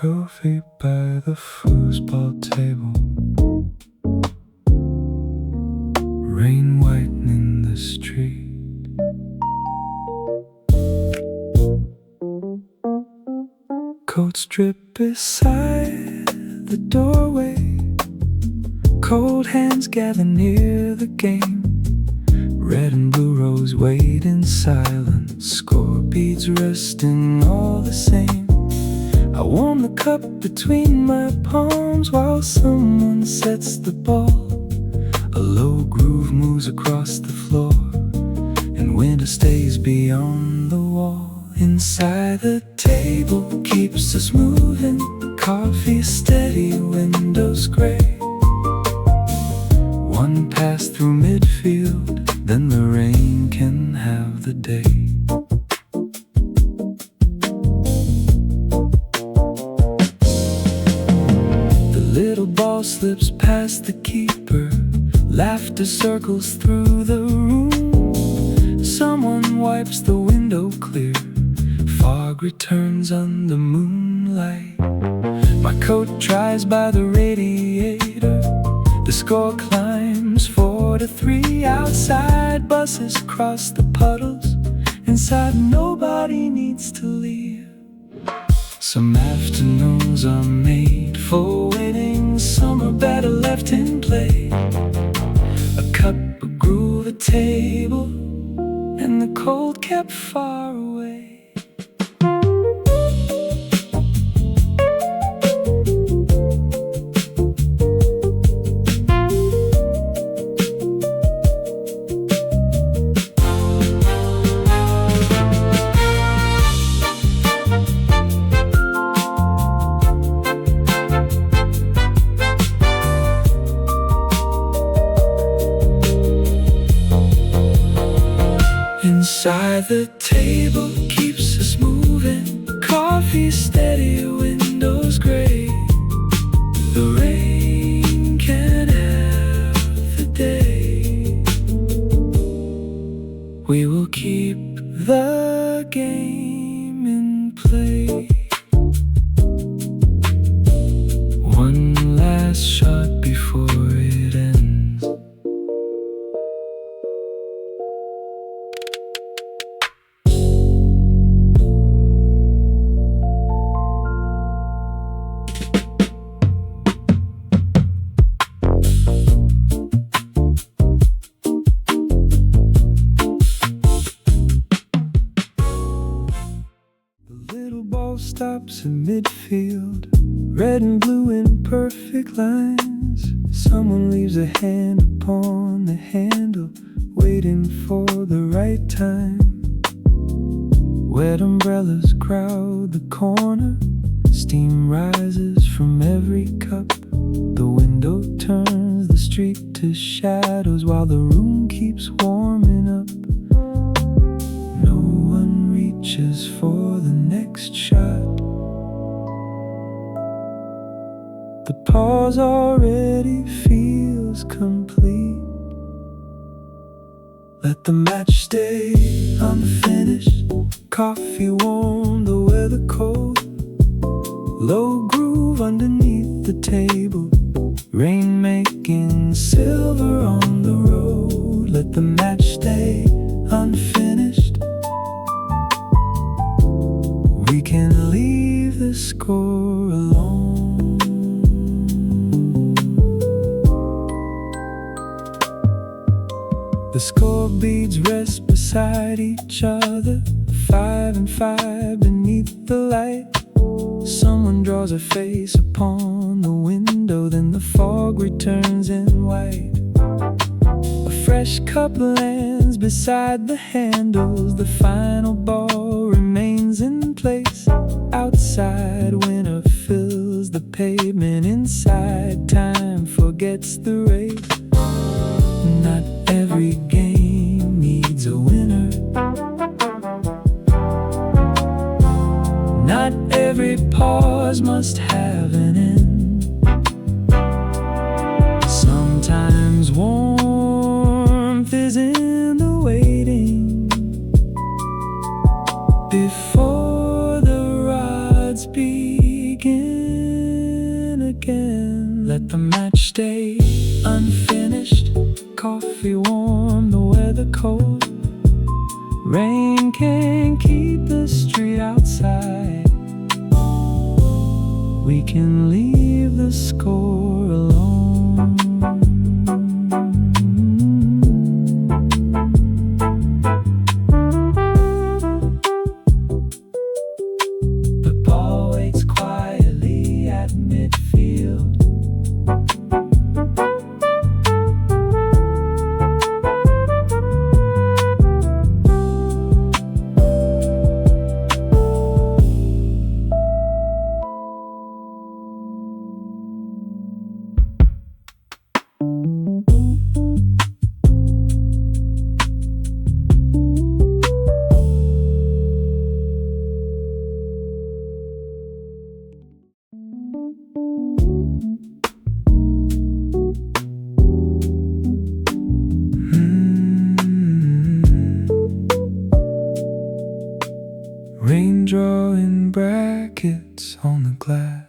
trophy by the foosball table. Rain whitening the street. Coats drip beside the doorway. Cold hands gather near the game. Red and blue rose wait in silence. Score beads resting all the same. I warm the cup between my palms while someone sets the ball. A low groove moves across the floor, and winter stays beyond the wall. Inside the table keeps us moving. Coffee steady, windows gray. One pass through midfield, then the rain can have the day. The little ball slips past the keeper. Laughter circles through the room. Someone wipes the window clear. Fog returns under moonlight. My coat dries by the radiator. The score climbs 4-3. Outside buses cross the puddles. Inside nobody needs to leave. Some afternoons are made for winning. Some are better left in play. A cup, a groove, a table, and the cold kept far away. Inside the table keeps us moving. Coffee steady, windows gray. The rain can have the day. We will keep the game in play. One last shot before it ends. Stops in midfield, red and blue in perfect lines. Someone leaves a hand upon the handle, waiting for the right time. Wet umbrellas crowd the corner. Steam rises from every cup. The window turns the street to shadows while the room keeps warming up. No one reaches for the next shot. The pause already feels complete. Let the match stay unfinished. Coffee warm, the weather cold. Low groove underneath the table. Rain making silver on the road. Let the match stay unfinished. We can leave the score alone. The score beads rest beside each other, 5 and 5 beneath the light. Someone draws a face upon the window, then the fog returns in white. A fresh cup lands beside the handles. The final ball remains in place. Outside winter fills the pavement. Inside time forgets the race. Not every game needs a winner. Not every pause must have an end. Sometimes warmth is in the waiting. Before the rods begin. A match day unfinished, coffee warm, the weather cold. Rain can't keep the street outside. We can leave the score alone. The ball waits quietly at midfield. Rain drawing brackets on the glass.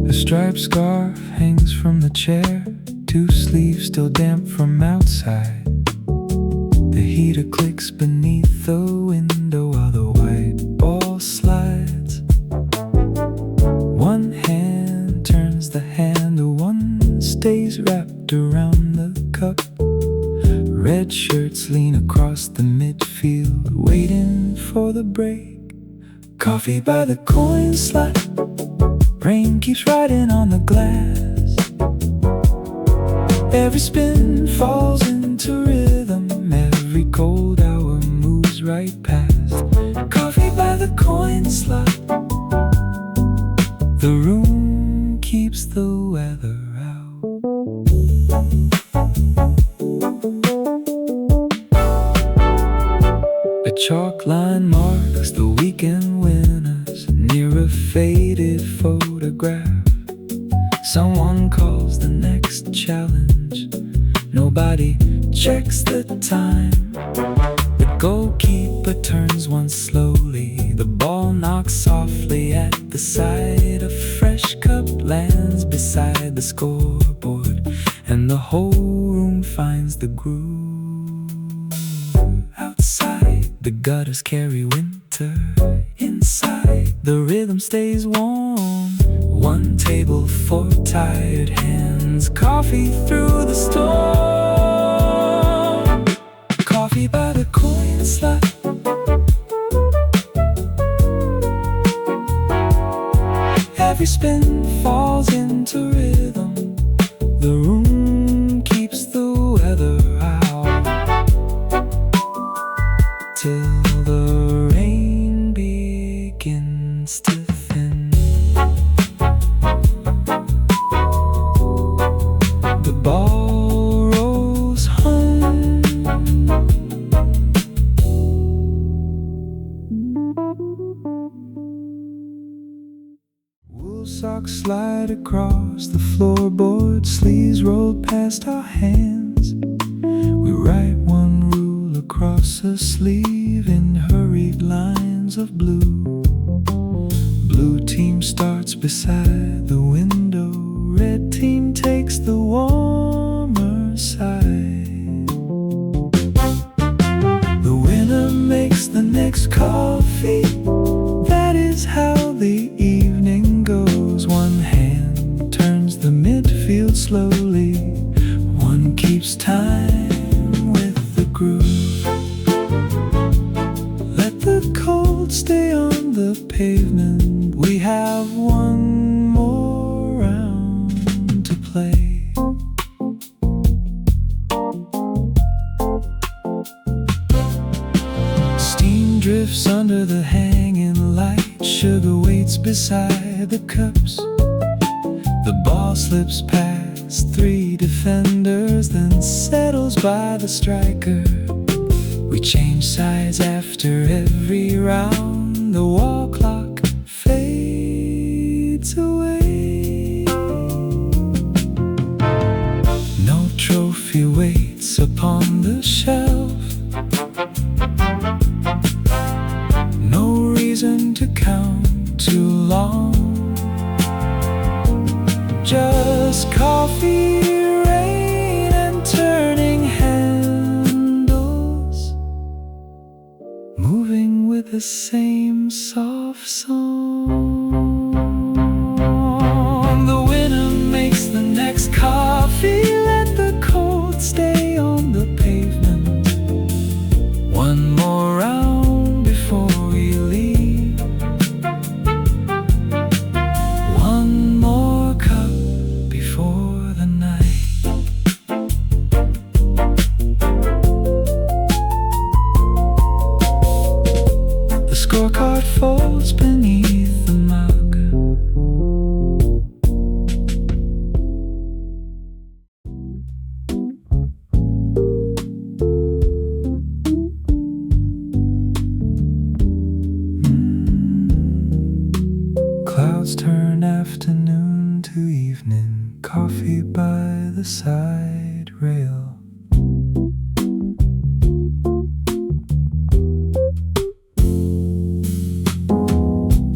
A striped scarf hangs from the chair, two sleeves still damp from outside. The heater clicks beneath the window while the white ball slides. One hand turns the handle, one stays wrapped around the cup. Red shirts lean across the midfield, waiting for the break. Coffee by the coin slot, rain keeps riding on the glass. Every spin falls into rhythm, every cold hour moves right past. Coffee by the coin slot, the room keeps the weather out. A chalk line marks the weekend winners near a faded photograph. Someone calls the next challenge, nobody checks the time. The goalkeeper turns once slowly, the ball knocks softly at the side. A fresh cup lands beside the scoreboard, and the whole room finds the groove. Outside, the gutters carry winter. Inside, the rhythm stays warm. One table for tired hands, coffee through the storm. Coffee by the coin slot, every spin falls into rhythm. The room keeps the weather out till the rain begins to thin. The ball rolls home. Wool socks slide across the floorboard, sleeves roll past our hands. We write one rule across a sleeve in hurried lines of blue. Blue team starts beside the window, red team takes the warmer side. The winner makes the next coffee, that is how the evening goes. One hand turns the midfield slowly, one keeps time with the groove. Let the cold stay on the pavement, we have one more round to play. Steam drifts under the hanging light, sugar waits beside the cups. The ball slips past three defenders, then settles by the striker. We change sides after every round, the wall clock fades away. No trophy waits upon the shelf, no count too long. Just coffee, rain, and turning handles, moving with the same soft song. The winner makes the next coffee. Let the cold stay on the pavement. One more round before we leave. One more cup before the night. The scorecard folds beneath the mug. Clouds turn afternoon to evening, coffee by the side rail.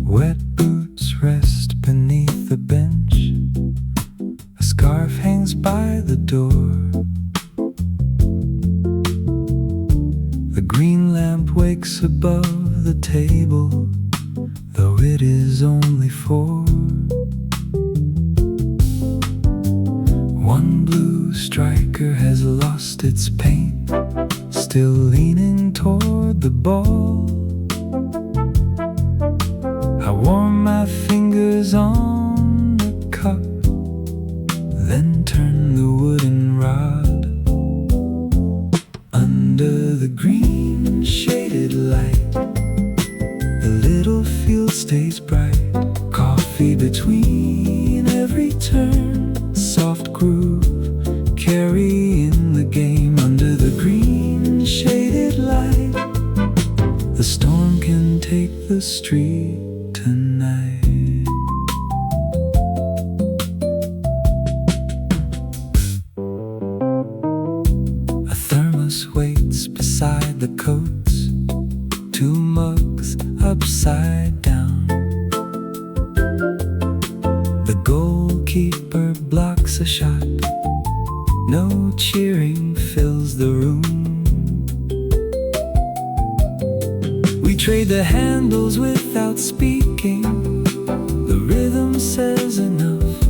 Wet boots rest beneath the bench. A scarf hangs by the door. The green lamp wakes above the table, though it is only 4. One blue striker has lost its paint, still leaning toward the ball. I warm my fingers on the cup, then turn the wooden rod. Under the green shaded light, the little field stays bright. Coffee between every turn, soft groove, carrying the game. Under the green shaded light, the storm can take the street tonight. A thermos waits beside the coats, 2 mugs upside down. The goalkeeper blocks a shot, no cheering fills the room. We trade the handles without speaking, the rhythm says enough.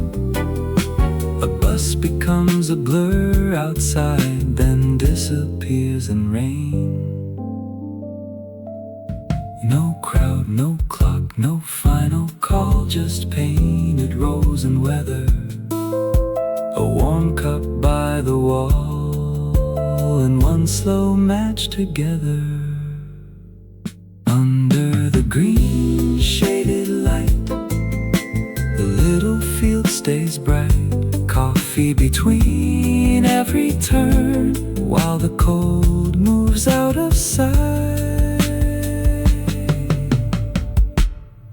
A bus becomes a blur outside, then disappears in rain. No crowd, no clock, no final call, just painted rose and weather. A warm cup by the wall, and one slow match together. Under the green shaded light, the little field stays bright. Coffee between every turn, while the cold moves out of sight.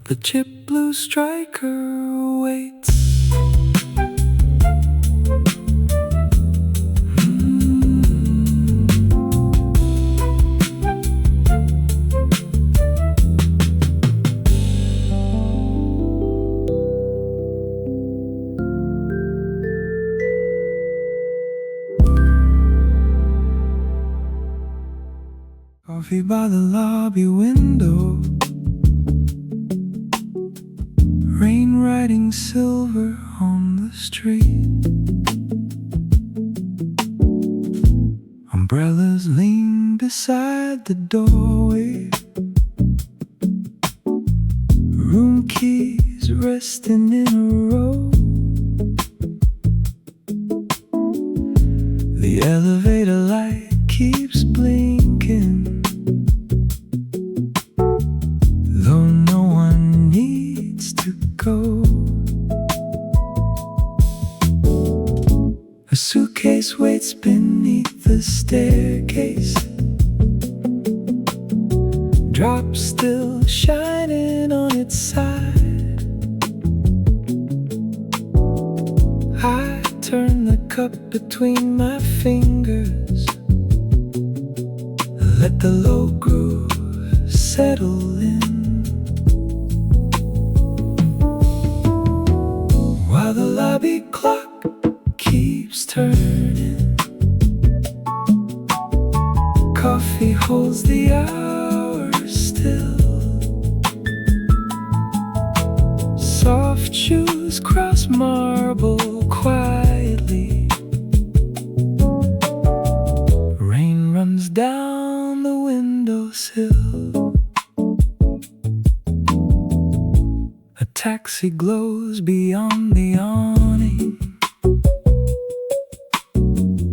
The chip blue striker waits. Coffee by the lobby window, rain riding silver on the street. Umbrellas lean beside the doorway, room keys resting in a row. The elevator light keeps blinking, though no one needs to go. A suitcase waits beneath the staircase, drops still shining on its side. I turn the cup between my fingers, let the low groove settle in. while the lobby clock keeps turning. Coffee holds the hours still. Soft shoes cross marble quietly. Rain runs down the windowsill. A taxi glows beyond the awning,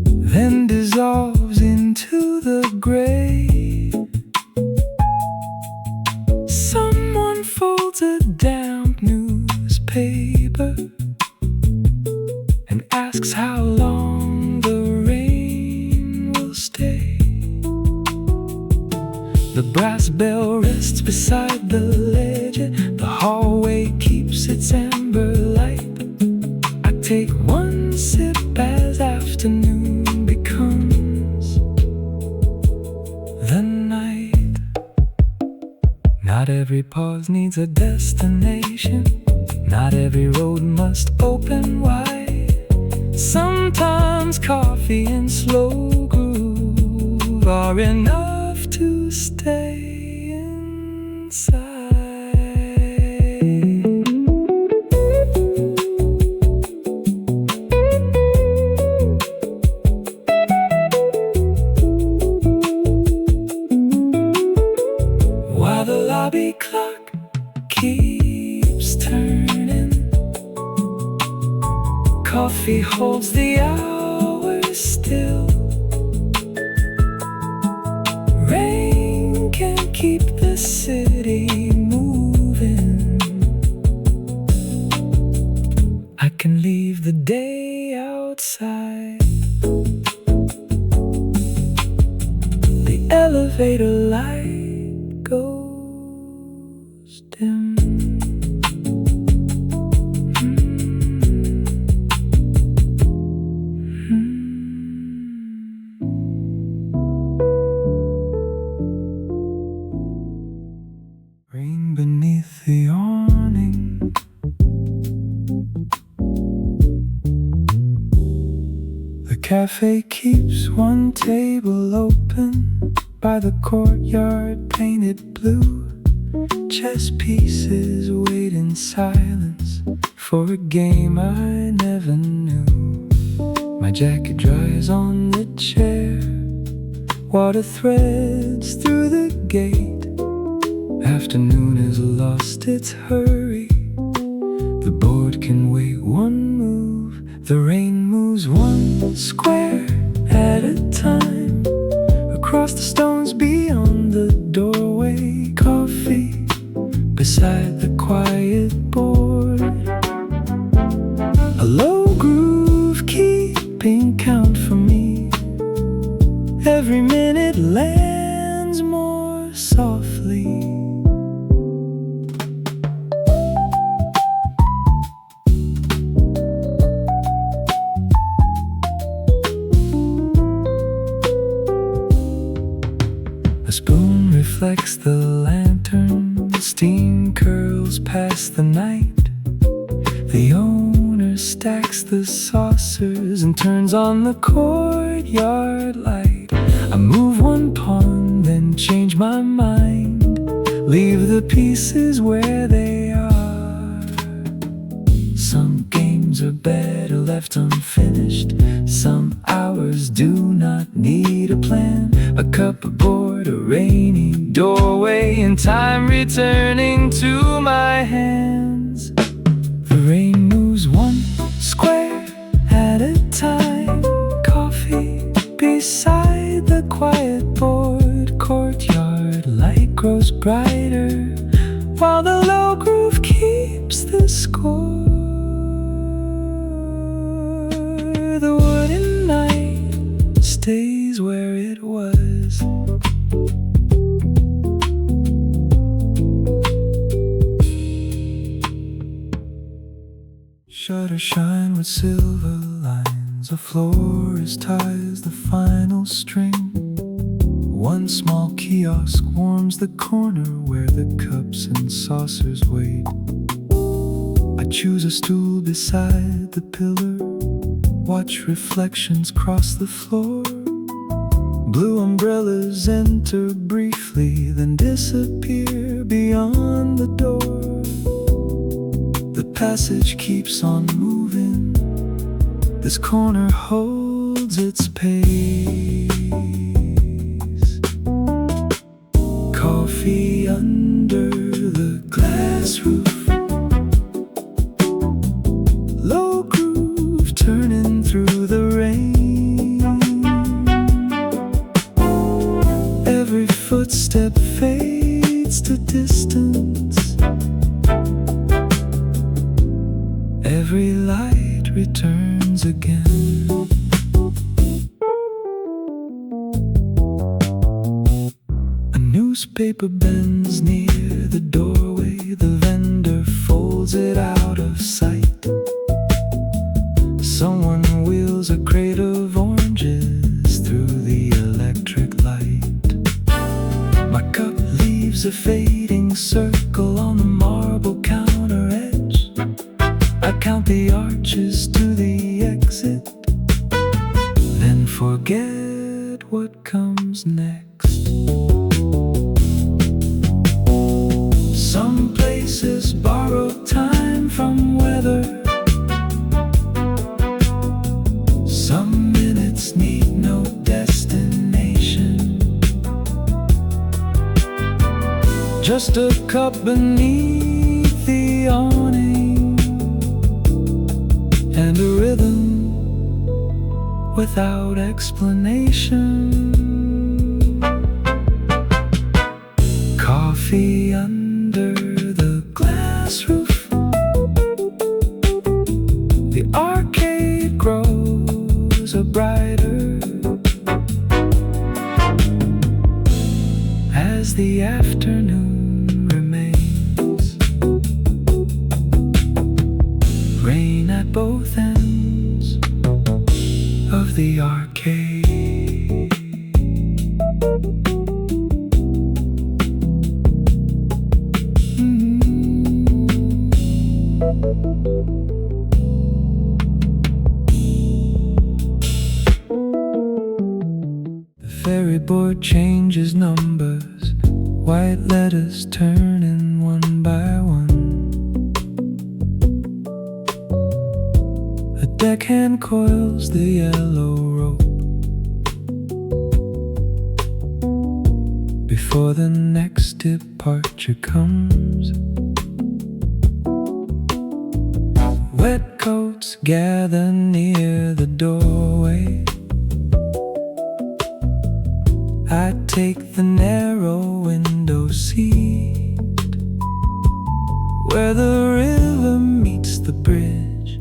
then dissolves into the gray. Someone folds a damp newspaper and asks how long the rain will stay. The brass bell rests beside the ledge. The hallway keeps its amber light. I take one sip as afternoon becomes the night. Not every pause needs a destination. Not every road must open wide. Sometimes coffee and slow groove are enough to stay inside. While the lobby clock keeps turning, coffee holds the hours still. Rain can keep the city moving. I can leave the day outside. The elevator light goes dim. Rain beneath the awning. The cafe keeps one table open by the courtyard painted blue. Chess pieces wait in silence for a game I never knew. My jacket dries on the chair. Water threads through the gate. Afternoon has lost its hurry. The board can wait one move. The rain moves one square at a time. Across the stones beyond the doorway, coffee beside the quiet board. A low groove keeping count for me. Every minute lands more softly. A spoon reflects the lantern. Steam curls past the night. The owner stacks the saucers and turns on the courtyard light. I move one pawn, then change my mind. Leave the pieces where they are. Some games are better left unfinished. Some hours do not need a plan. A cupboard, a rainy doorway, and time returning to my hands. The rain moves one square at a time. Coffee beside the quiet board. Courtyard light grows brighter while the low groove keeps the score. The wooden night stays where it was. Shutters shine with silver lines. A florist ties the final string. One small kiosk warms the corner where the cups and saucers wait. I choose a stool beside the pillar, watch reflections cross the floor. Blue umbrellas enter briefly, then disappear beyond the door. The passage keeps on moving, this corner holds its pace. Coffee under the glass roof, low groove turning through the rain. Every footstep fades to distance, every light returns again. A newspaper bends near the doorway, the vendor folds it out of sight. Someone wheels a crate of oranges through the electric light. My cup leaves a fading circle on the marble counter edge. I count the arches to the exit, then forget what comes next. Some places borrow time from weather, some minutes need no destination. Just a cup beneath the awning, and a rhythm without explanation. Coffee under the glass roof, the arcade grows a brighter as the afternoon remains. Rain at both ends of the arcade. The ferry board changes numbers, white letters turning one by one. A deckhand coils the yellow rope before the next departure comes. Wet coats gather near the doorway. I take the narrow window seat where the river meets the bridge.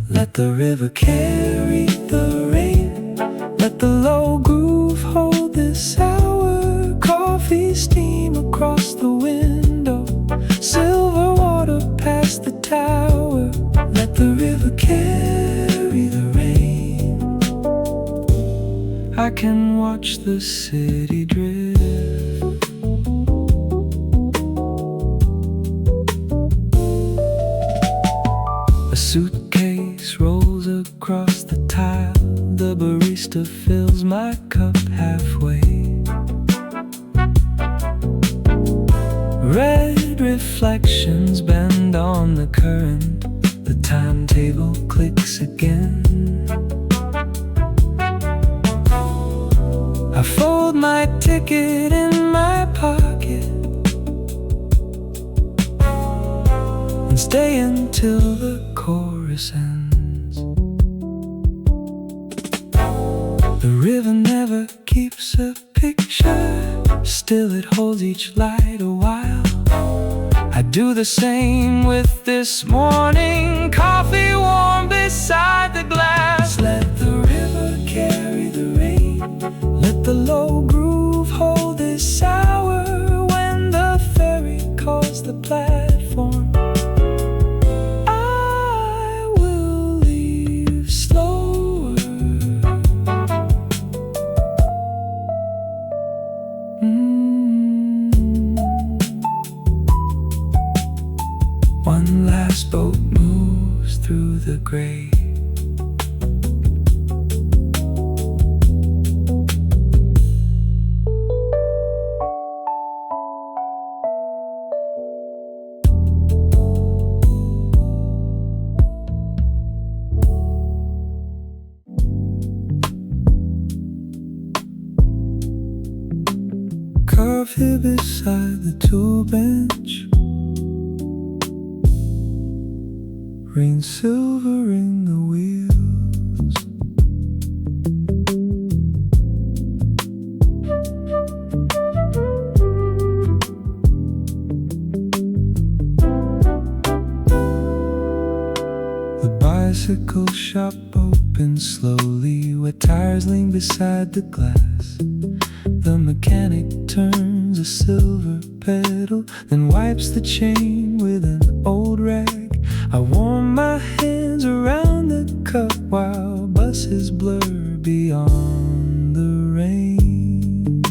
Let the river carry the rain, let the low groove hold this hour. Coffee steam across the window, silver water past the tower. Let the river carry the rain. I can watch the city drift. A suitcase rolls across the tile, the barista fills my cup halfway. Red reflections bend on the current, the timetable clicks again. I fold my ticket in my pocket and stay until the chorus ends. The river never keeps a picture, still it holds each light a while. I do the same with this morning, coffee warm beside the glass. Let the river carry the rain, let the low groove hold this hour. When the ferry calls the platform, I will leave slower. One last boat move, through the gray. Carved here beside the tool bench, rain silvering the wheels. The bicycle shop opens slowly, where tires lean beside the glass. The mechanic turns a silver pedal, then wipes the chain with an old rag. I warm my hands around the cup while buses blur beyond the rain.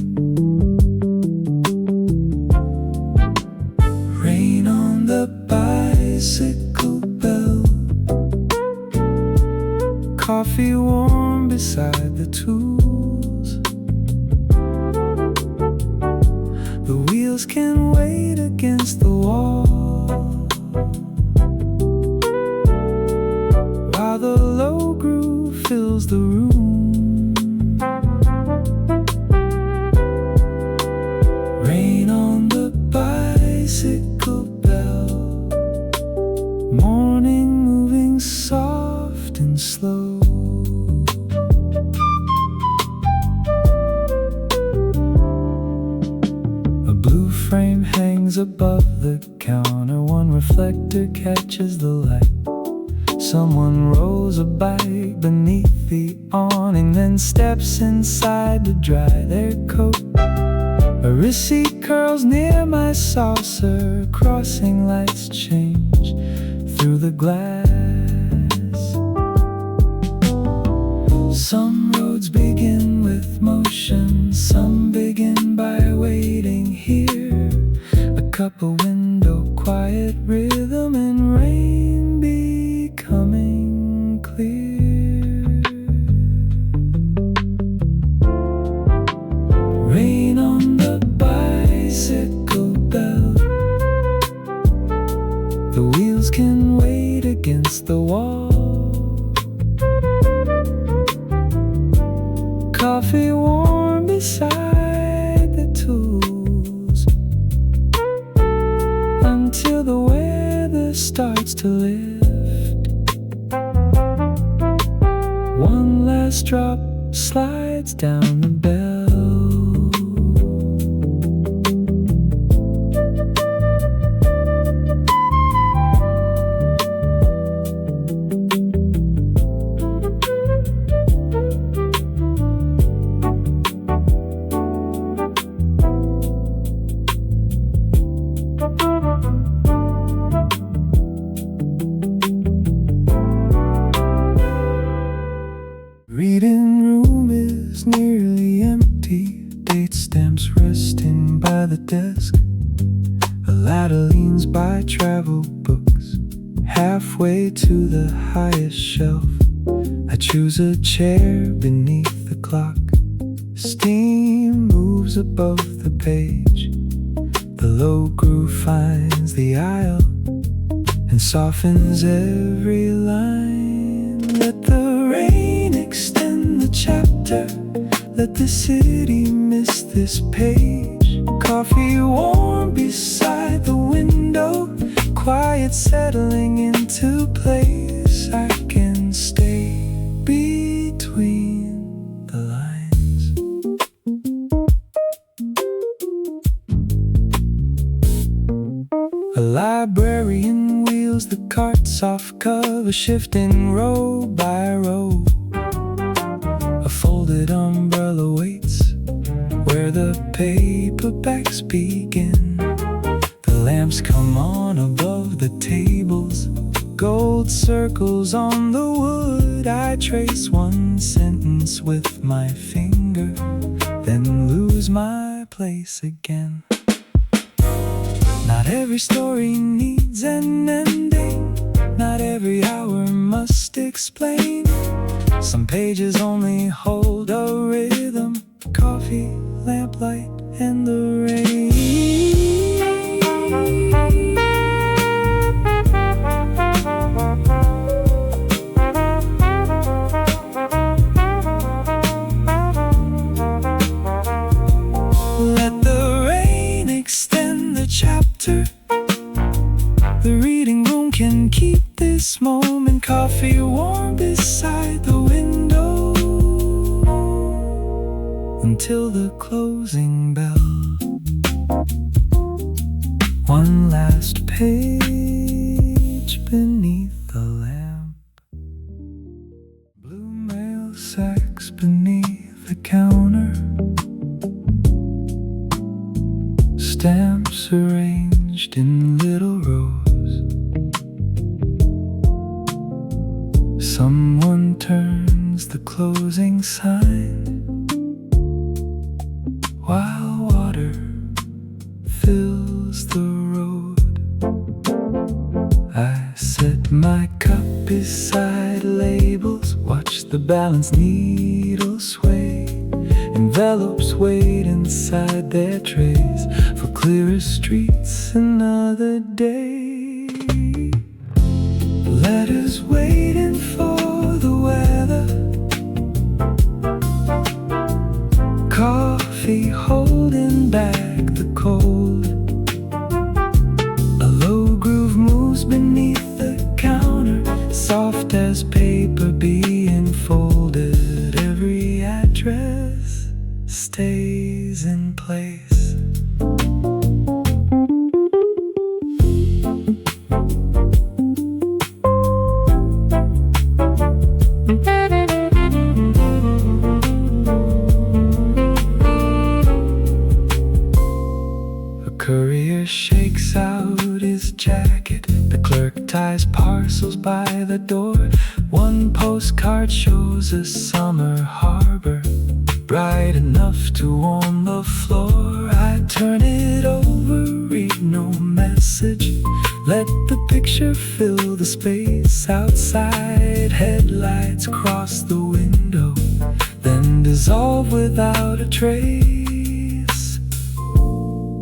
Rain on the bicycle bell, coffee warm beside the tools. The wheels can wait against the wall, while the low groove fills the room. Rain on the bicycle bell, morning moving soft and slow. Frame hangs above the counter, one reflector catches the light. Someone rolls a bike beneath the awning, then steps inside to dry their coat. A receipt curls near my saucer, crossing lights change through the glass. Some roads begin with motion, some begin by waiting here. A cup of window, quiet rhythm, and rain becoming clear. Rain on the bicycle bell, the wheels can wait against the wall. Coffee warm beside the tools, until the weather starts to lift. One last drop slides down the bell. Reading room is nearly empty, date stamps resting by the desk. A ladder leans by travel books, halfway to the highest shelf. I choose a chair beneath the clock. Steam moves above the page. The low groove finds the aisle and softens every line. Let the rain extend the chapter, let the city miss this page. Coffee warm beside the window, quiet settling into place. I can stay between the lines. A librarian wheels the cart, soft cover shifting row by row. A folded umbrella waits where the paperbacks begin. The lamps come on above the tables, gold circles on the wood. I trace one sentence with my finger, then lose my place again. Not every story needs an ending. Not every hour must explain. Some pages only hold a rhythm. Coffee, lamplight, and the rain. Let the rain extend the chapter. The reading room can keep this moment. Coffee warm beside the window until the closing bell. One last page beneath the lamp. Blue mail sacks beneath the counter. Stamps arranged in little rows. Someone turns the closing sign while water fills the road. I set my cup beside labels, watch the balance needle sway. Envelopes wait inside their trays for clearer streets another day. Letters waiting for the weather. Coffee holding back the cold. A low groove moves beneath the counter, soft as paper being folded. Every address stays in place. Courier shakes out his jacket. The clerk ties parcels by the door. One postcard shows a summer harbor, bright enough to warm the floor. I turn it over, read no message. Let the picture fill the space outside. Headlights cross the window, then dissolve without a trace.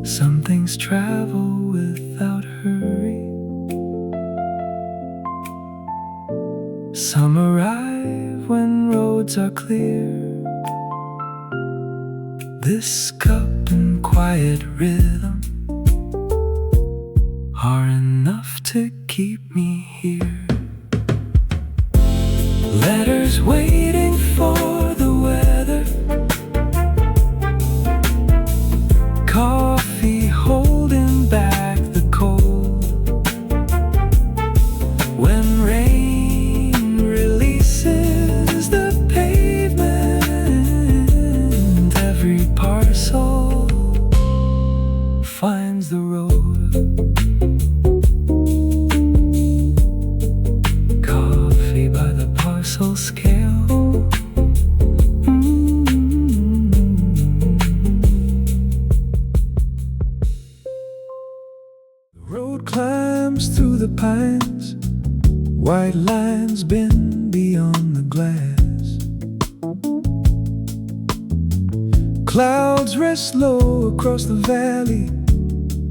Some things travel without hurry. Some arrive when roads are clear. This cup and quiet rhythm are enough to keep me here. Letters waiting for the weather. Coffee holding back the cold. When rain releases the pavement, every parcel finds the road. Coffee by the parcel scale. Climbs through the pines, white lines bend beyond the glass. Clouds rest low across the valley.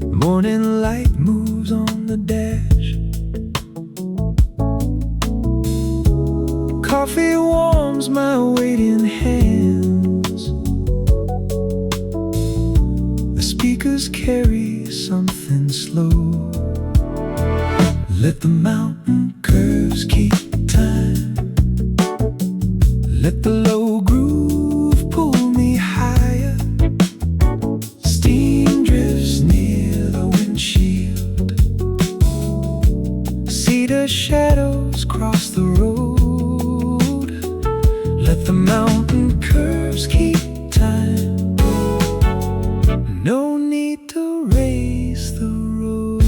Morning light moves on the dash. Coffee warms my waiting hands. The speakers carry something slow. Let the mountain curves keep time. Let the low groove pull me higher. Steam drifts near the windshield. Cedar shadows cross the road. Let the mountain curves keep time. No need to race the road.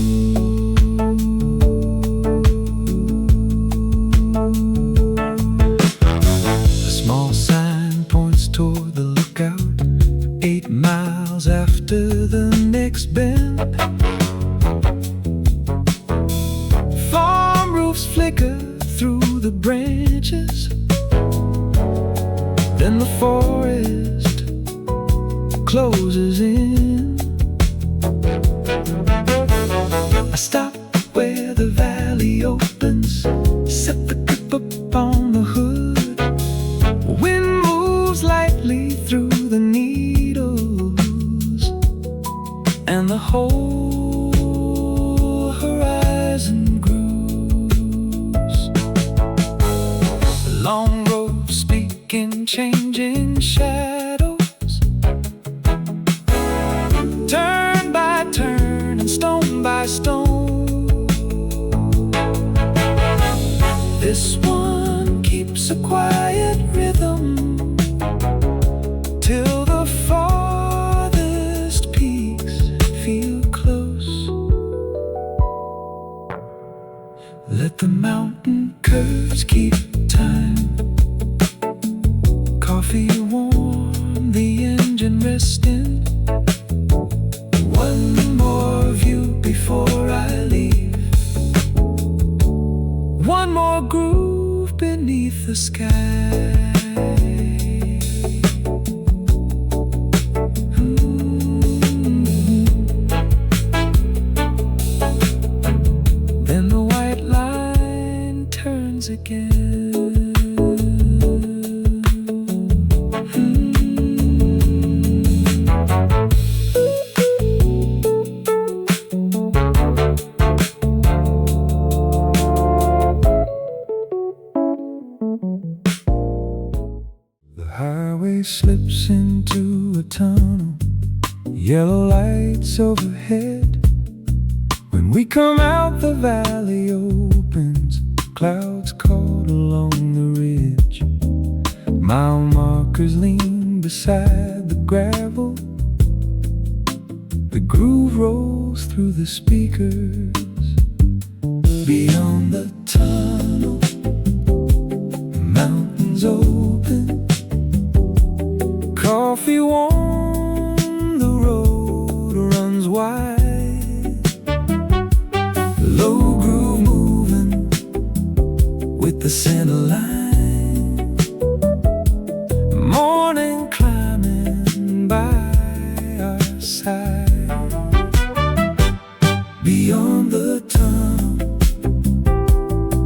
A small sign points toward the lookout. 8 miles after the next bend, farm roofs forest closes in. I stop where the valley opens, set the grip up on the hood. Wind moves lightly through the needles, and the whole horizon grows. Long roads speaking, changing shadows, turn by turn and stone by stone. This one keeps a quiet rhythm till the farthest peaks feel close. Let the mountain curves keep time. Coffee warm, the engine resting. One more view before I leave. One more groove beneath the sky. Then the white line turns again. Slips into a tunnel, yellow lights overhead. When we come out, the valley opens, clouds caught along the ridge. Mile markers lean beside the gravel. The groove rolls through the speakers. Beyond the tunnel, the mountains open. Coffee warm, the road runs wide. Low groove moving with the center line. Morning climbing by our side. Beyond the tunnel,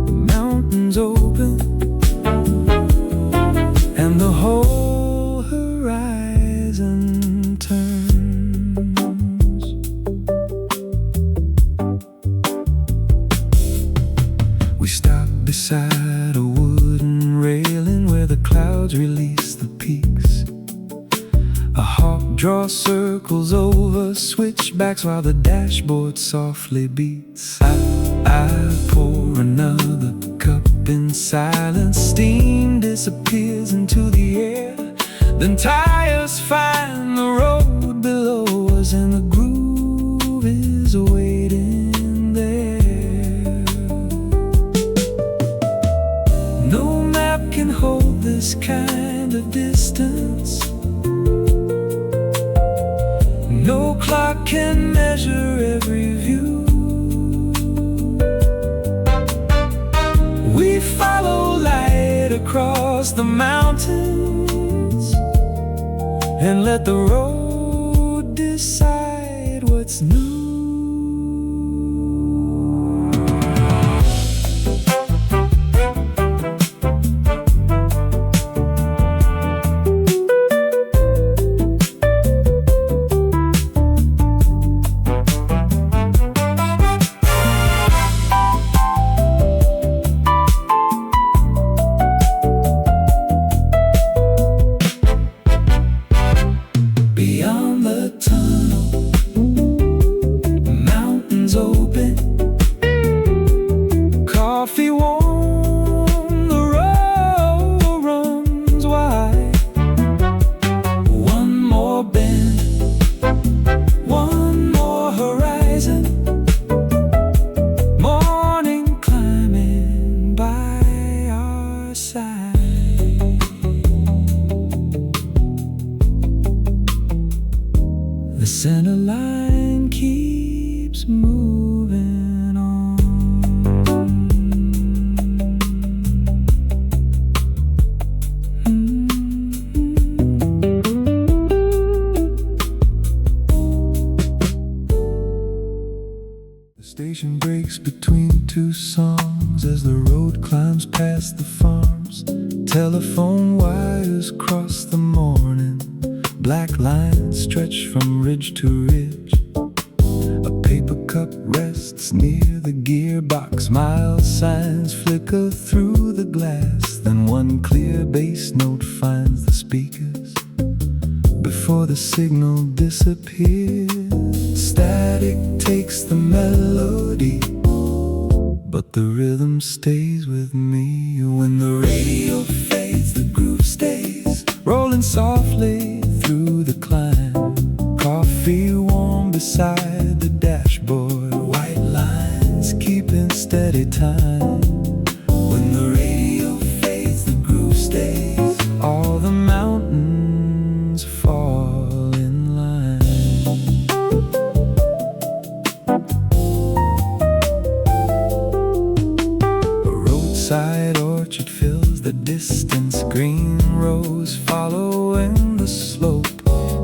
the mountains open, and the whole horizon turns. We stop beside a wooden railing where the clouds release the peaks. A hawk draws circles over switchbacks while the dashboard softly beats. I pour another cup in silence. Steam disappears into the air. Then tires find the road below us, and the groove is waiting there. No map can hold this kind of distance. No clock can measure every view. We follow light across the mountains and let the road decide what's new. Beyond the tunnel, the mountains open. Coffee warm, the road runs wide. One more bend, one more horizon. Morning climbing by our side. The center line keeps moving on. station breaks between two songs as the road climbs past the farms. Telephone wires cross the morning, black lines stretch from ridge to ridge. A paper cup rests near the gearbox, mile signs flicker through the glass. Then one clear bass note finds the speakers before the signal disappears. Static takes the melody, but the rhythm stays with me. When the radio fades, the groove stays, rolling softly through the climb. Coffee warm beside the dashboard, white lines keeping steady time. When the radio fades, the groove stays, all the mountains fall in line. A roadside orchard fills the distance, green rows following the slope.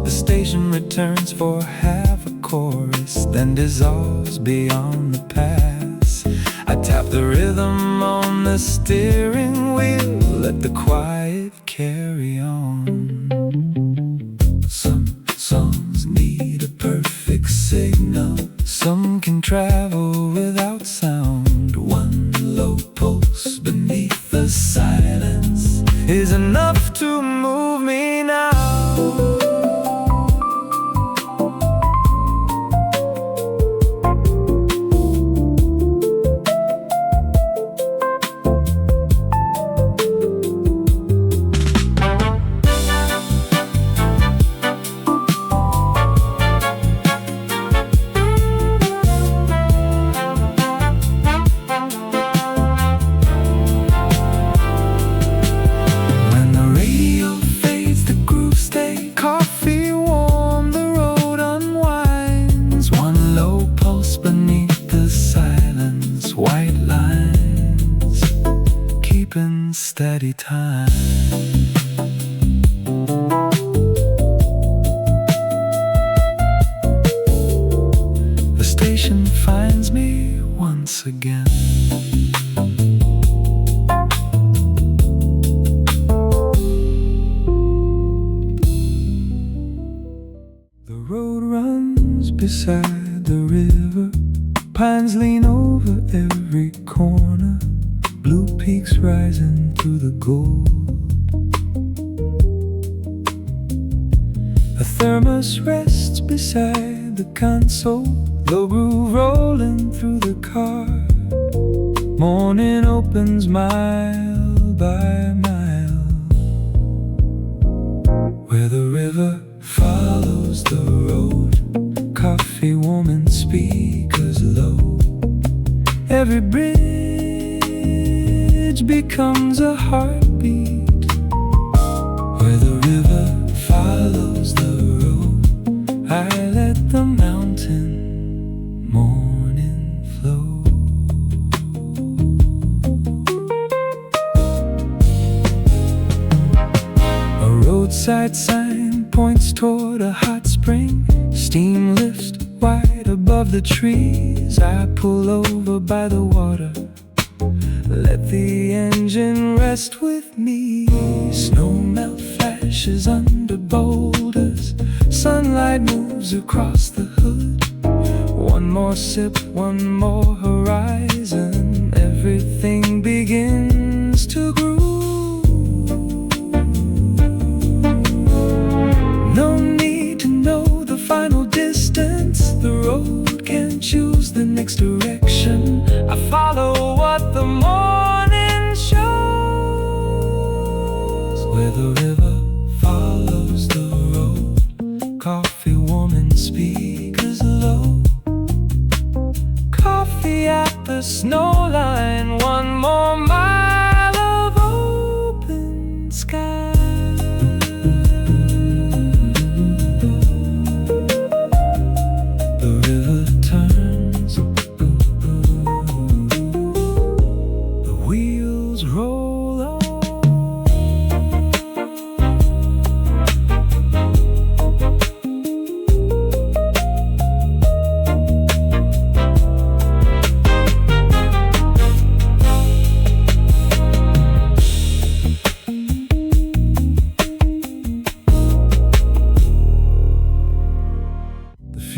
The station returns for half a chorus, then dissolves beyond the pass. I tap the rhythm on the steering wheel, let the quiet carry on. Some songs need a perfect signal, some can travel without sound. One low pulse beneath the silence is enough to move me now. Steady time. The station finds me once again. The road runs beside the river, pines lean over every corner, blue peaks rising through the gold. A thermos rests beside the console, low groove rolling through the car. Morning opens mile by mile, where the river follows the road. Coffee warm and speakers low. Every bridge becomes a heartbeat, where the river follows the road. I let the mountain morning flow. A roadside sign points toward a hot spring. Steam lifts wide above the trees. I pull over by the water, let the engine rest with me. Snow melt flashes under boulders, sunlight moves across the hood. One more sip, one more horizon, everything begins to groove. No need to know the final distance, the road can choose the next direction. I follow what the morning shows, where the river follows the road. Coffee warm and speakers low. Coffee at the snow line, one more mile of open sky. The river turns, the wheels roll on.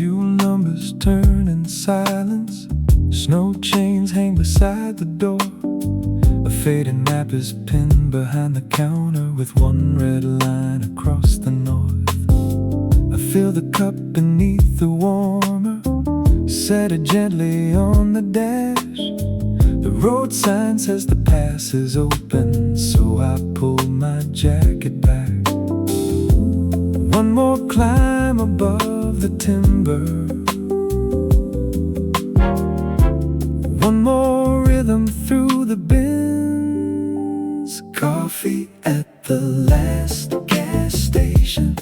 Fuel numbers turn in silence. Snow chains hang beside the door. A faded map is pinned behind the counter with one red line across the north. I fill the cup beneath the warmer, set it gently on the dash. The road sign says the pass is open, so I pull my jacket back. One more climb above the timber, one more rhythm through the bins. Coffee at the last gas station,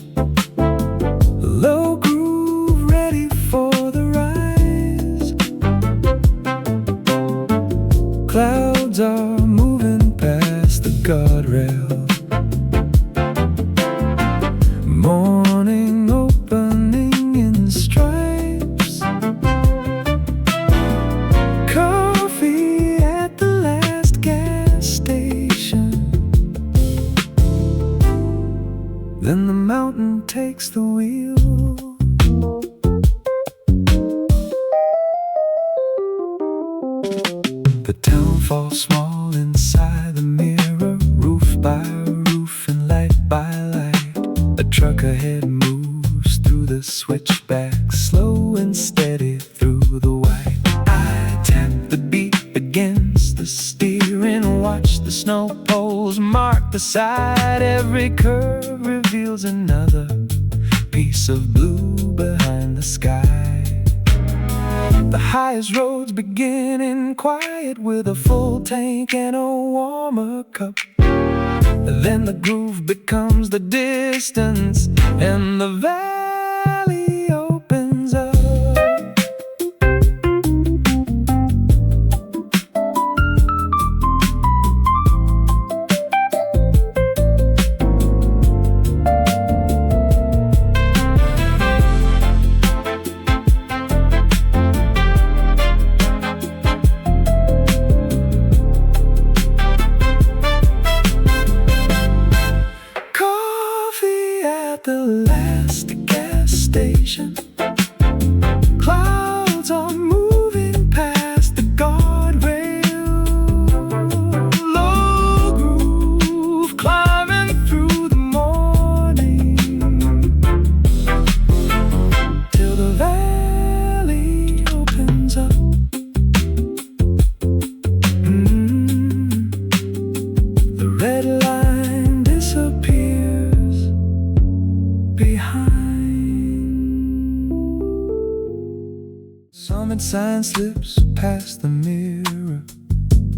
low groove ready for the rise. Clouds are moving past the guardrail. Morning opening in stripes. Coffee at the last gas station. Then the mountain takes the wheel. The town falls small inside the mirror, roof by roof and light by light. A truck ahead moves through the switchback, slow and steady through the white. I tap the beat against the steering, watch the snow poles mark the side. Every curve reveals another piece of blue behind the sky. The highest roads begin in quiet with a full tank and a warmer cup. Then the groove becomes the distance and the valley opens up. The last gas station. Clouds are moving past the guardrail. Low groove climbing through the morning till the valley opens up. The red line disappears behind. Summit sign slips past the mirror,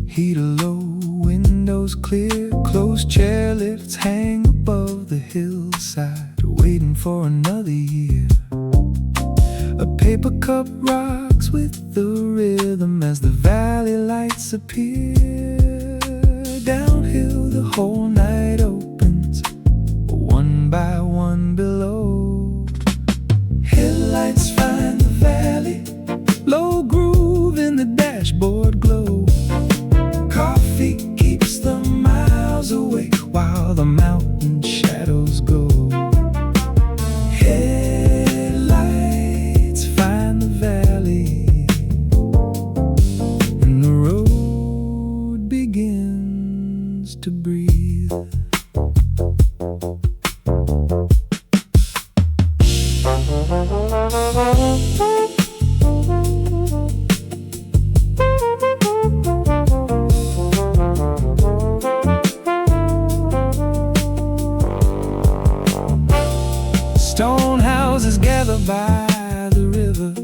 heat low, windows clear. Closed chair lifts hang above the hillside, waiting for another year. A paper cup rocks with the rhythm as the valley lights appear. Downhill the whole night opens, one by one below. Headlights find the valley, low groove in the dashboard glow. Coffee keeps the miles awake while the mountain shadows go. Headlights find the valley, and the road begins to breathe. Stone houses gather by the river,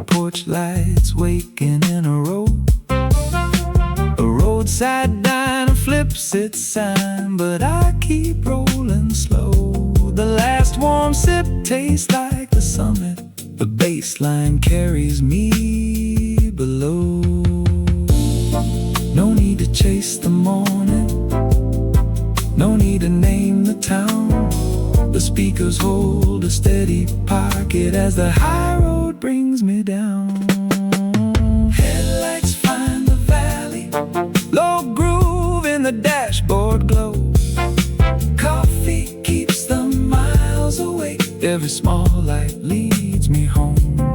porch lights waking in a row. A roadside diner flips its sign, but I keep rolling slow. The last warm sip tastes like the summit, the baseline carries me below. No need to chase the morning, no need to name the town. The speakers hold a steady pocket as the high road brings me down. Headlights find the valley, low groove in the dashboard glow. Coffee keeps the miles awake, every small light leads me home.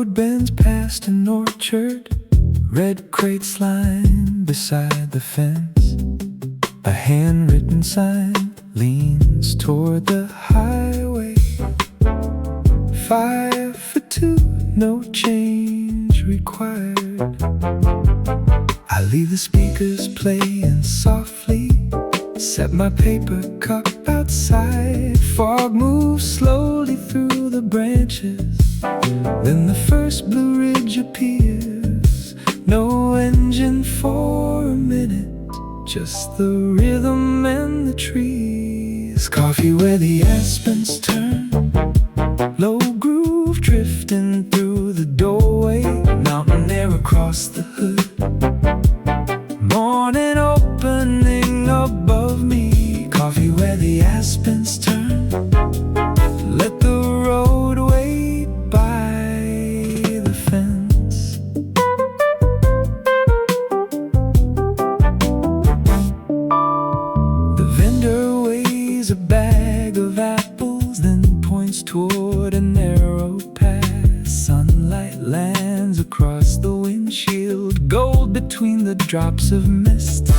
road bends past an orchard, red crates lined beside the fence. A handwritten sign leans toward the highway. 5 for 2, no change required. I leave the speakers playing softly, set my paper cup outside. Fog moves slowly through the branches, then the first Blue Ridge appears. No engine for a minute, just the rhythm and the trees. Coffee where the aspens turn, low groove drifting through the doorway. Mountain air across the hood, morning opening above me. Coffee where the aspens turn, let the road wait by the fence. The vendor weighs a bag of apples, then points toward a narrow path. Sunlight lands across the windshield, gold between the drops of mist.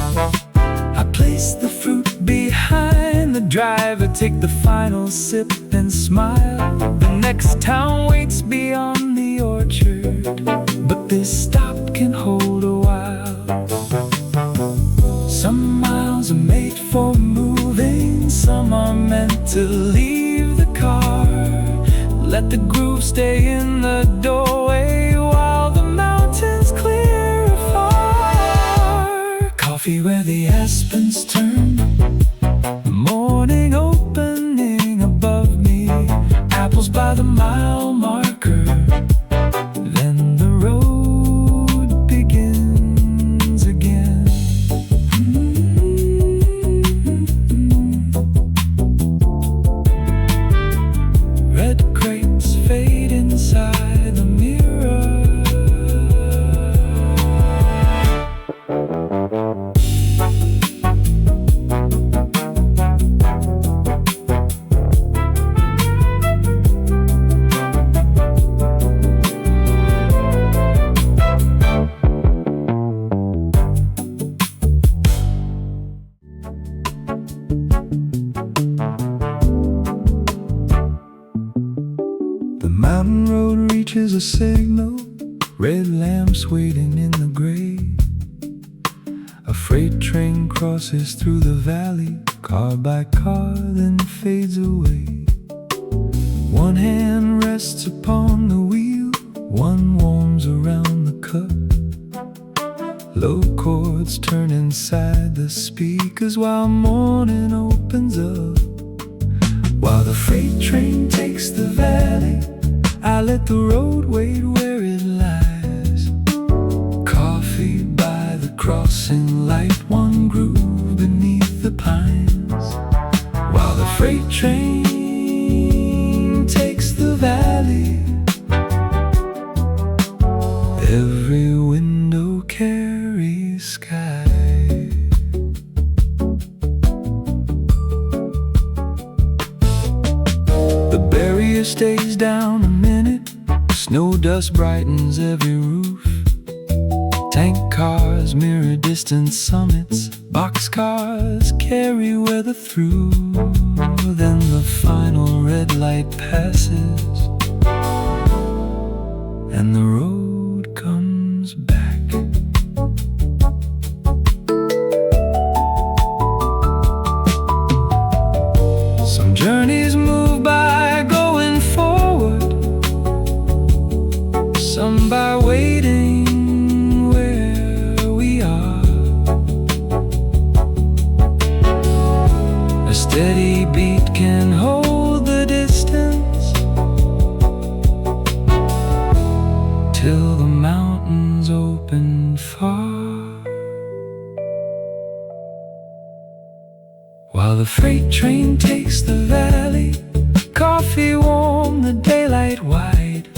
I place the fruit behind the driver, take the final sip and smile. The next town waits beyond the orchard, but this stop can hold a while. Some miles are made for moving, some are meant to leave the car. Let the groove stay in the doorway while the mountains clear afar. Coffee where the aspens turn, the morning opening above me. Apples by the mile marker, then the road begins again. Red crepes fade inside the mirror. The mountain road reaches a signal, red lamps waiting in the gray. A freight train crosses through the valley, car by car, then fades away. One hand rests upon the wheel, one warms around the cup. Low chords turn inside the speakers while morning opens up. While the freight train takes the valley, I let the road wait where it lies. Coffee by the crossing light, one groove beneath the pines. While the freight train takes the valley, every window carries sky. The barrier stays down a minute, snow dust brightens every roof. Tank cars mirror distant summits, boxcars carry weather through. Then the final red light passes, and the road comes back. Some journeys move by going forward, some by waiting where we are. A steady beat can hold the distance till the mountains open far. While the freight train takes the valley, coffee warm, the daylight wide.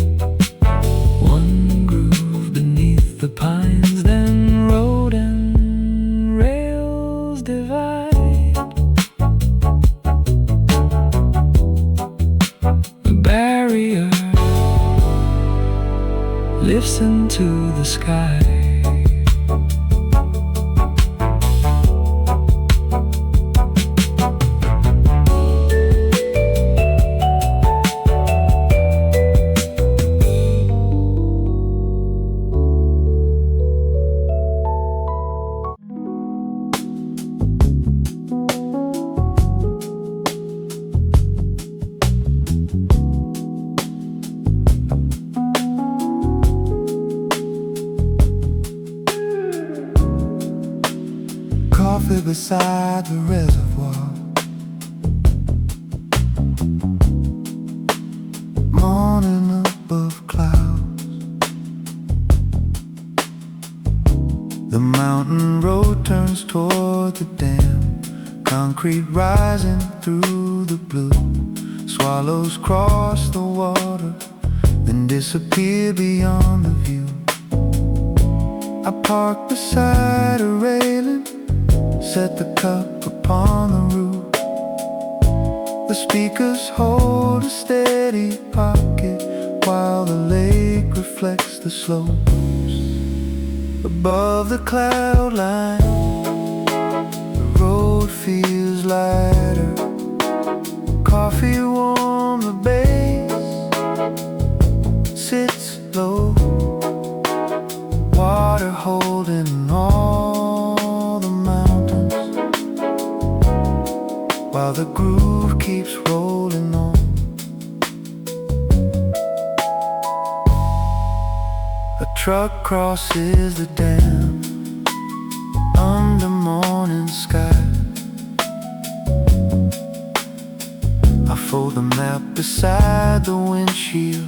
One groove beneath the pines, then road and rails divide. The barrier lifts into the sky. Coffee beside the reservoir, morning above clouds. The mountain road turns toward the dam, concrete rising through the blue. Swallows cross the water, then disappear beyond the view. I park beside a railing, set the cup upon the roof. The speakers hold a steady pocket while the lake reflects the slopes. Above the cloud line, the road feels lighter. Coffee warm the base, sits low. Water holding all the mountains, while the groove keeps rolling on. A truck crosses the dam under morning sky. I fold the map beside the windshield,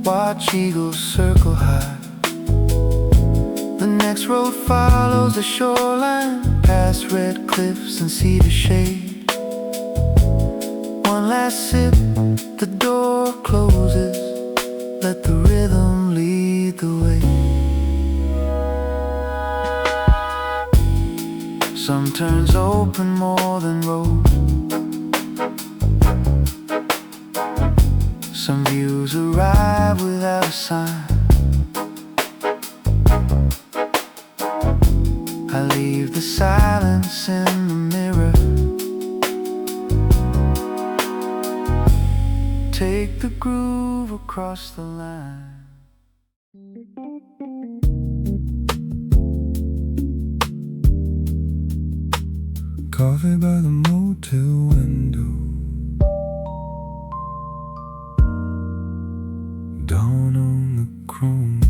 watch eagles circle high. The next road follows the shoreline, past red cliffs and cedar shade. One last sip, the door closes, let the rhythm lead the way. Some turns open more than roads, some views arrive without a sign. I leave the silence in the mirror, take the groove across the line. Coffee by the motel window, dawn on the chrome.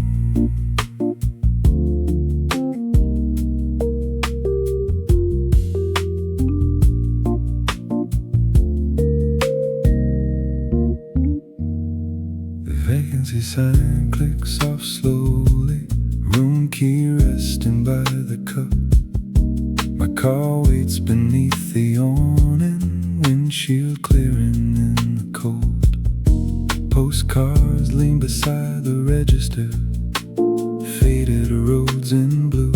Vacancy sign clicks off slowly, room key resting by the cup. My car waits beneath the awning, windshield clearing in the cold. Postcards lean beside the register, faded roads in blue.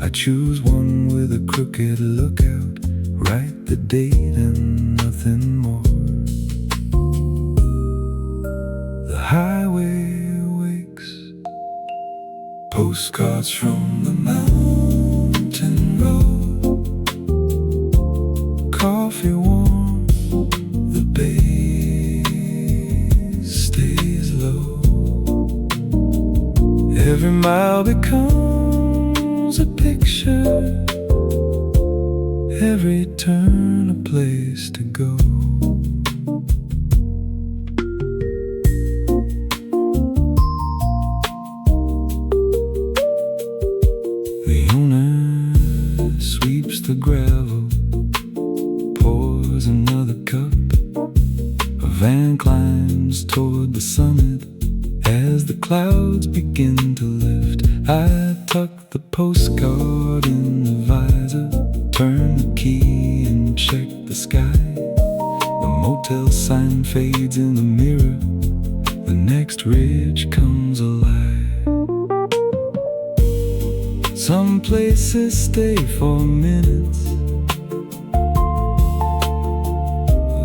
I choose one with a crooked lookout, write the date and nothing more. The highway wakes, postcards from the mountain road. Coffee warm, the bass stays low. Every mile becomes a picture, every turn a place to go. The gravel, pours another cup. A van climbs toward the summit as the clouds begin to lift. I tuck the postcard in the visor, turn the key and check the sky. The motel sign fades in the mirror, the next ridge comes alive. Some places stay for minutes,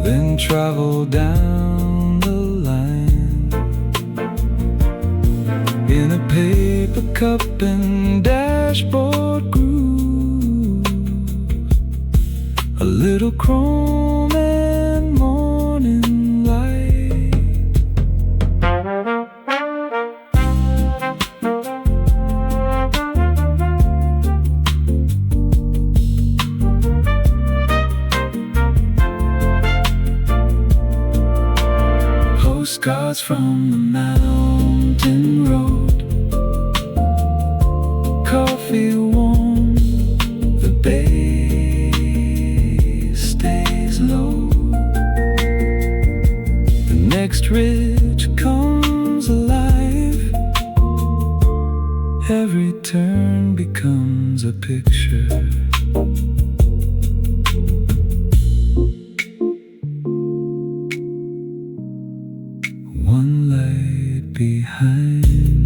then travel down the line. a cup and dashboard groove, a little chrome and morning light. Postcards from the mountain road, coffee warm, the bass stays low. The next ridge comes alive, every turn becomes a picture. One light behind,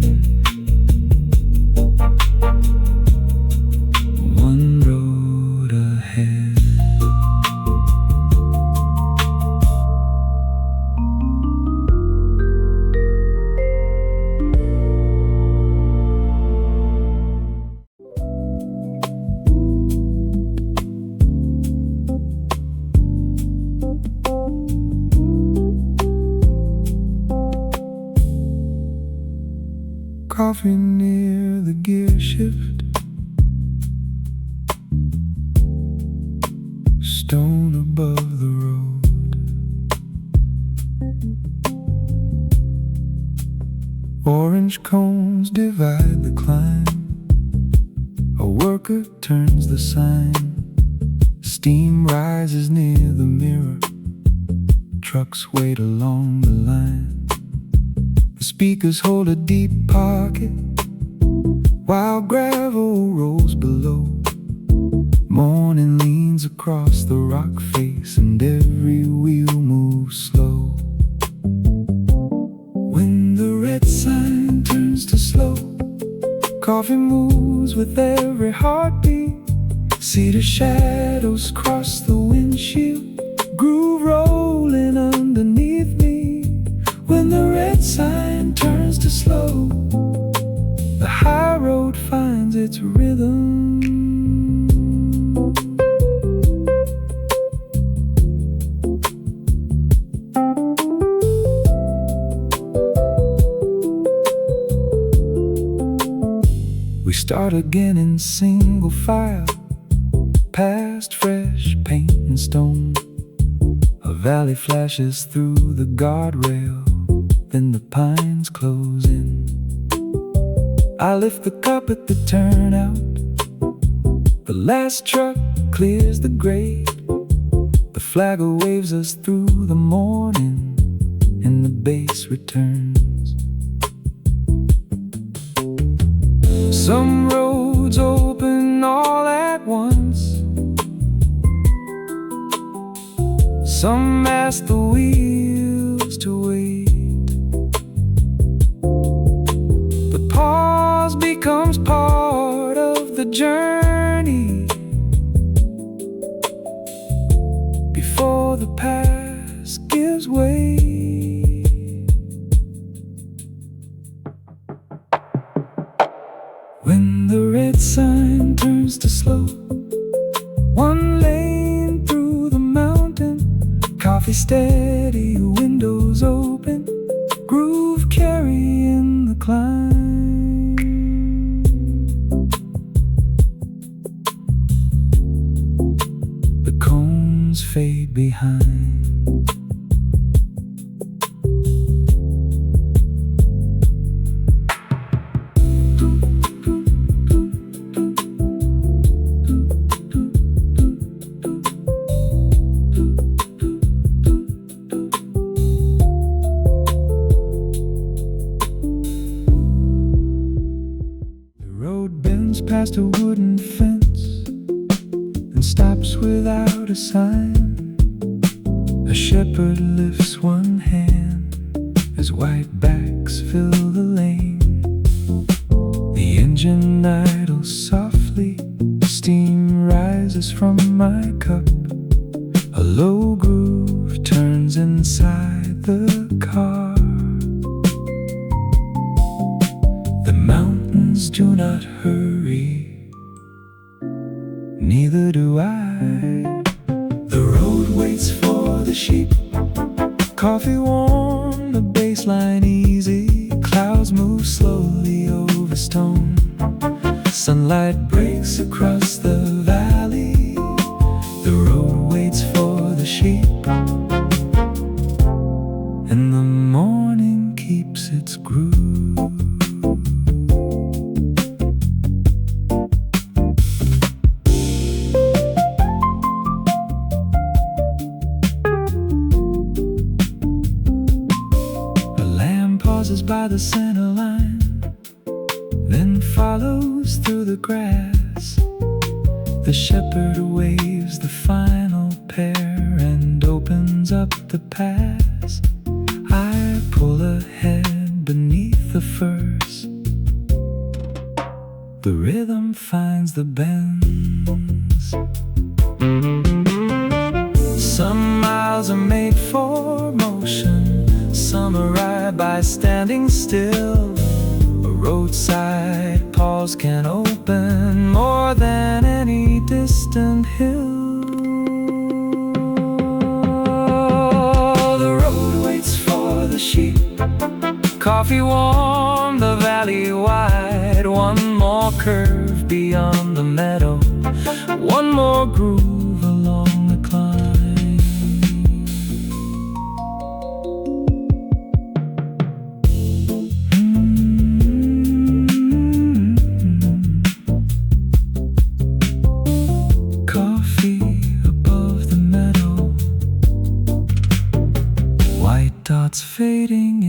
one road ahead. Coffee near the gear shift, stone above the road. Orange cones divide the climb, a worker turns the sign. Steam rises near the mirror, trucks wait along the line. The speakers hold a deep pocket, while gravel rolls below. Morning leans across the rock face, and every wheel moves slow. When the red sign turns to slow, coffee moves with every heartbeat. See the shadows cross the windshield, groove rolling underneath me. When the red sign turns to slow, the high road finds its rhythm. We start again in single file, past fresh paint and stone. A valley flashes through the guardrail, then the pines close in. I lift the cup at the turnout, the last truck clears the grade. The flagger waves us through the morning, and the bass returns. Some roads open all at once, some ask the wheels to wait. But pause becomes part of the journey, before the past gives way. When the red sign turns to slow, one lane through the mountain, coffee steady, windows open, groove carrying the climb. The cones fade behind. Past a wooden fence and stops without a sign. A shepherd lifts one hand as white backs fill the lane. The engine idles softly, steam rises from my cup. A low groove turns inside the car. The mountains do not hurry, neither do I. The road waits for the sheep, coffee warm, the baseline easy. Clouds move slowly over stone, sunlight breaks across the valley. The road waits for the sheep, and the morning keeps its groove. By the center line, then follows through the grass. The shepherd waves the final pair and opens up the pass. I pull ahead beneath the firs. The rhythm finds the bends. Some miles are made for motion, some arrive by standing still. A roadside pause can open more than any distant hill. The road waits for the sheep, coffee warm, the valley wide. One more curve beyond the meadow, one more groove along the climb. Dots fading